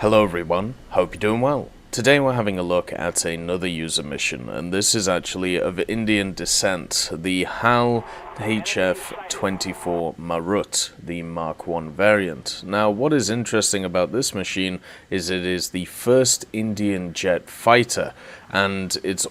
Hello everyone, hope you're doing well. Today we're having a look at another user mission, and this is actually of Indian descent, the HAL HF-24 Marut, the Mark I variant. Now what is interesting about this machine is it is the first Indian jet fighter, and it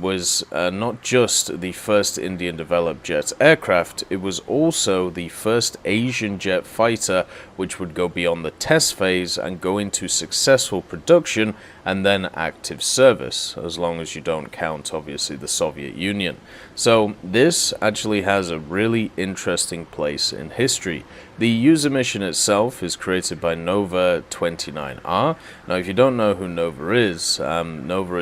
was not just the first Indian developed jet aircraft, it was also the first Asian jet fighter which would go beyond the test phase and go into successful production and then active service, as long as you don't count obviously the Soviet Union. So this actually has a really interesting place in history. The user mission itself is created by Nova29R. Now if you don't know who Nova is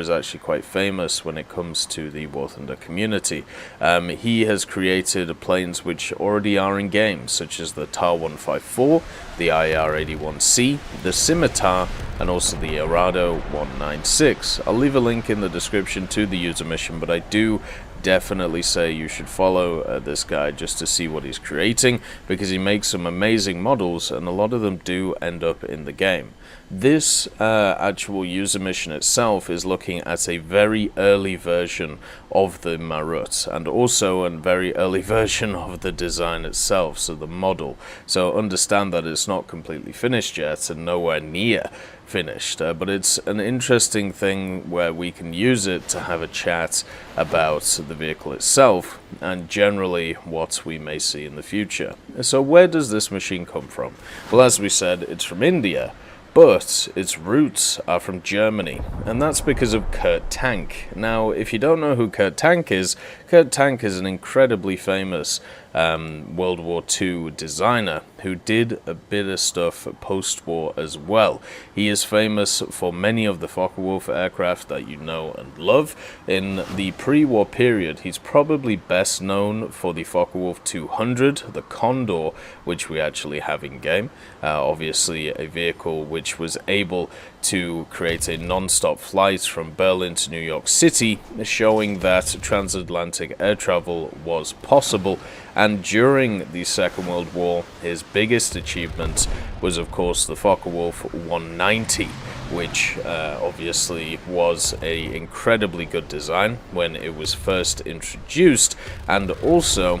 actually quite famous when it comes to the War Thunder community. He has created planes which already are in games, such as the TAR-154, the IR-81C, the Scimitar, and also the Arado 196. I'll leave a link in the description to the user mission, but I do definitely say you should follow this guy just to see what he's creating, because he makes some amazing models and a lot of them do end up in the game. This actual user mission itself is looking at a very early version of the Marut and also a very early version of the design itself, so the model. So understand that it's not completely finished yet and nowhere near finished, but it's an interesting thing where we can use it to have a chat about the vehicle itself and generally what we may see in the future. So where does this machine come from? Well, as we said, it's from India, but its roots are from Germany, and that's because of Kurt Tank. Now, if you don't know who Kurt Tank is an incredibly famous World War II designer who did a bit of stuff post-war as well. He is famous for many of the Focke-Wulf aircraft that you know and love. In the pre-war period, he's probably best known for the Focke-Wulf 200, the Condor, which we actually have in game. Obviously a vehicle which was able to create a non-stop flight from Berlin to New York City, showing that transatlantic air travel was possible. And during the Second World War, his biggest achievement was of course the Focke-Wulf 190, which obviously was a incredibly good design when it was first introduced, and also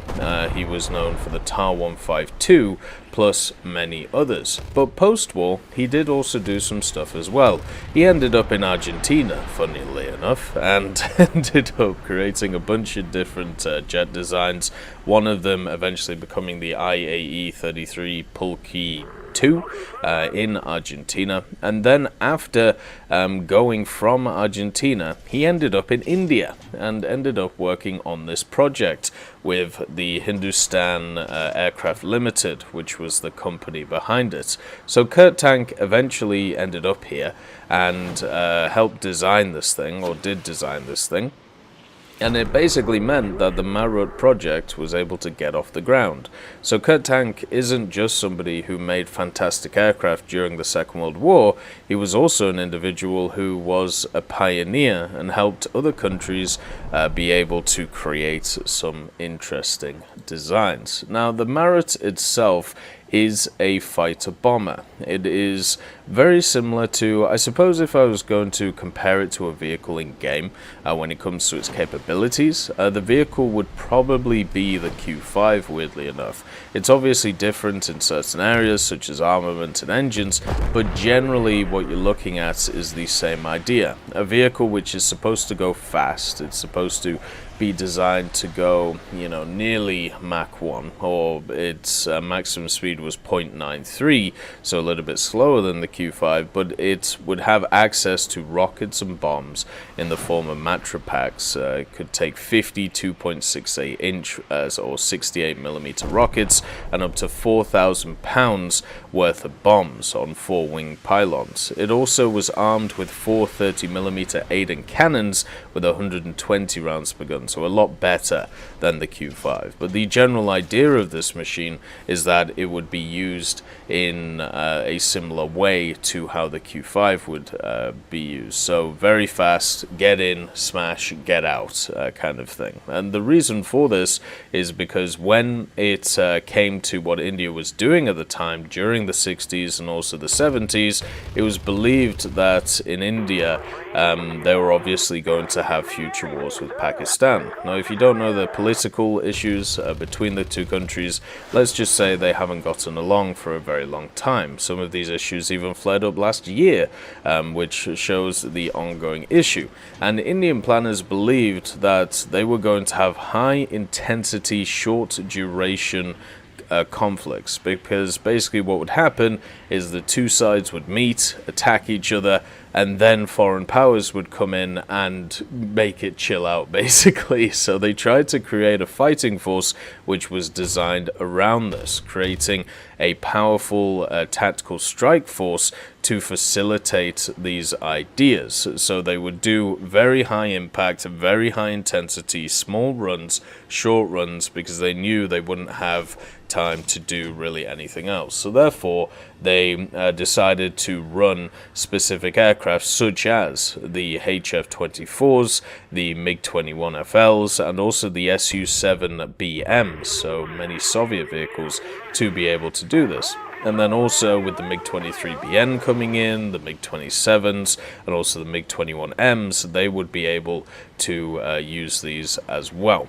he was known for the TAR-152 plus many others. But post-war he did also do some stuff as well. He ended up in Argentina, funnily enough, and ended up creating a bunch of different jet designs, one of them eventually becoming the IAE-33 Pulki 2 in Argentina. And then after going from Argentina, he ended up in India and ended up working on this project with the Hindustan Aircraft Limited, which was the company behind it. So Kurt Tank eventually ended up here and helped design this thing, or did design this thing. And it basically meant that the Marut project was able to get off the ground. So Kurt Tank isn't just somebody who made fantastic aircraft during the Second World War, he was also an individual who was a pioneer and helped other countries be able to create some interesting designs. Now the Marut itself is a fighter bomber. It is very similar to, I suppose if I was going to compare it to a vehicle in game when it comes to its capabilities, the vehicle would probably be the Q5, weirdly enough. It's obviously different in certain areas such as armament and engines, but generally what you're looking at is the same idea. A vehicle which is supposed to go fast, it's supposed to be designed to go, nearly Mach 1, or its maximum speed was 0.93, so a little bit slower than the Q5, but it would have access to rockets and bombs in the form of Matra packs. It could take 50 2.68 inch or 68 millimeter rockets and up to 4,000 pounds worth of bombs on 4 wing pylons. It also was armed with 4 30 millimeter Aiden cannons with 120 rounds per gun Q7, so a lot better than the Q5. But the general idea of this machine is that it would be used in a similar way to how the Q5 would be used. So very fast, get in, smash, get out kind of thing. And the reason for this is because when it came to what India was doing at the time during the 60s and also the 70s, it was believed that in India they were obviously going to have future wars with Pakistan. Now, if you don't know the political issues between the two countries, let's just say they haven't gotten along for a very long time. Some of these issues even flared up last year, which shows the ongoing issue. And Indian planners believed that they were going to have high intensity, short duration conflicts, because basically what would happen is the two sides would meet, attack each other, and then foreign powers would come in and make it chill out, basically. So they tried to create a fighting force which was designed around this, creating a powerful tactical strike force to facilitate these ideas. So they would do very high impact, very high intensity, small runs, short runs, because they knew they wouldn't have time to do really anything else. So therefore, they decided to run specific aircraft such as the HF-24s, the MiG-21FLs, and also the Su-7BMs, so many Soviet vehicles, to be able to do this. And then also with the MiG-23BN coming in, the MiG-27s, and also the MiG-21Ms, they would be able to use these as well.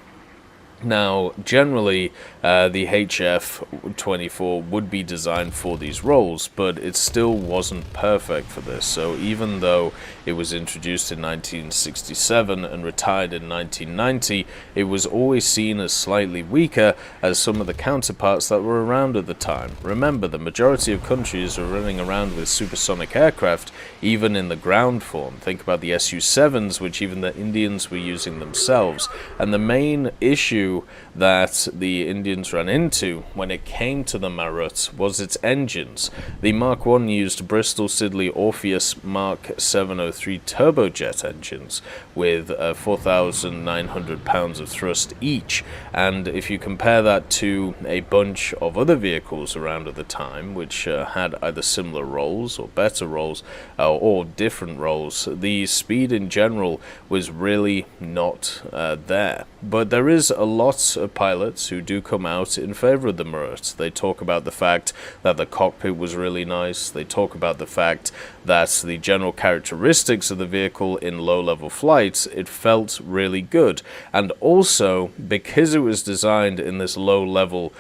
Now, generally, the HF-24 would be designed for these roles, but it still wasn't perfect for this. So even though it was introduced in 1967 and retired in 1990, it was always seen as slightly weaker as some of the counterparts that were around at the time. Remember, the majority of countries are running around with supersonic aircraft, even in the ground form. Think about the Su-7s, which even the Indians were using themselves. And the main issue that the Indians ran into when it came to the Marut was its engines. The Mark I used Bristol Siddeley Orpheus Mark 703 turbojet engines with 4,900 pounds of thrust each, and if you compare that to a bunch of other vehicles around at the time which had either similar roles or better roles or different roles, the speed in general was really not there. But there is a lot of pilots who do come out in favor of the Marut. They talk about the fact that the cockpit was really nice. They talk about the fact that the general characteristics of the vehicle in low-level flights, it felt really good. And also, because it was designed in this low-level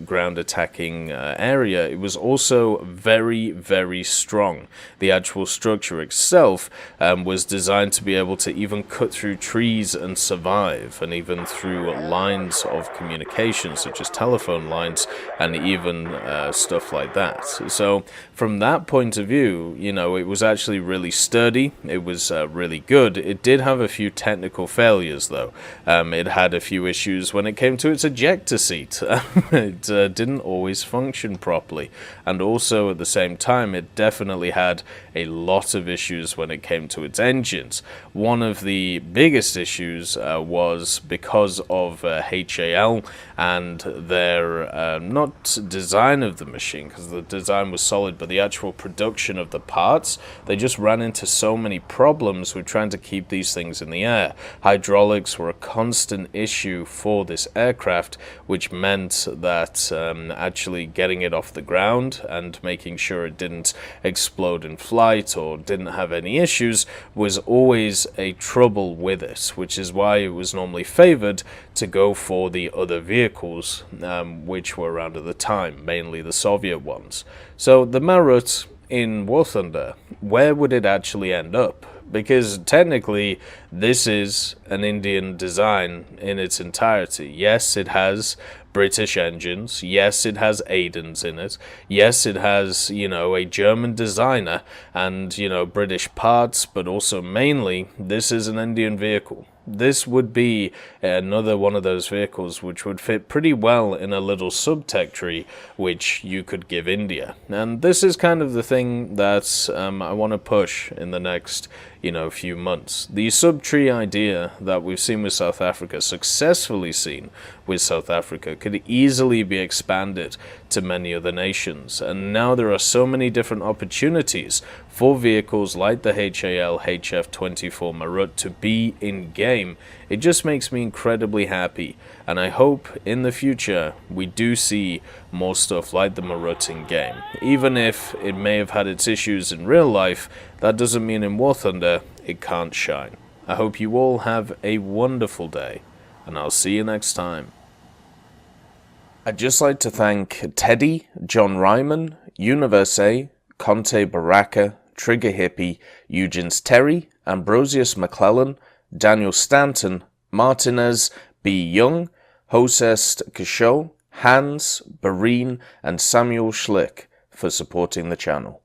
ground attacking area, it was also very, very strong. The actual structure itself was designed to be able to even cut through trees and survive, and even through lines of communication such as telephone lines and even stuff like that. So from that point of view, you know, it was actually really sturdy. It was really good. It did have a few technical failures though. It had a few issues when it came to its ejector seat. It didn't always function properly, and also at the same time it definitely had a lot of issues when it came to its engines. One of the biggest issues was because of HAL and their not design of the machine, because the design was solid, but the actual production of the parts. They just ran into so many problems with trying to keep these things in the air. Hydraulics were a constant issue for this aircraft, which meant that actually getting it off the ground and making sure it didn't explode in flight or didn't have any issues was always a trouble with it, which is why it was normally favored to go for the other vehicles which were around at the time, mainly the Soviet ones. So the Marut in War Thunder, where would it actually end up? Because technically this is an Indian design in its entirety. Yes, it has British engines. Yes, it has Aidens in it. Yes, it has, you know, a German designer and, you know, British parts, but also mainly this is an Indian vehicle. this would be another one of those vehicles which would fit pretty well in a little sub-tech tree which you could give India. And this is kind of the thing that I want to push in the next few months. The sub-tree idea that we've seen with South Africa, successfully seen with South Africa, could easily be expanded to many other nations. And now there are so many different opportunities for vehicles like the HAL HF-24 Marut to be in game. It just makes me incredibly happy, and I hope in the future we do see more stuff like the Marut in game. Even if it may have had its issues in real life, that doesn't mean in War Thunder it can't shine. I hope you all have a wonderful day, and I'll see you next time. I'd just like to thank Teddy, John Ryman, Universe, Conte Baraka, Trigger Hippie, Eugens Terry, Ambrosius McClellan, Daniel Stanton, Martinez, B. Young, Hosest Kishol, Hans, Bareen, and Samuel Schlick for supporting the channel.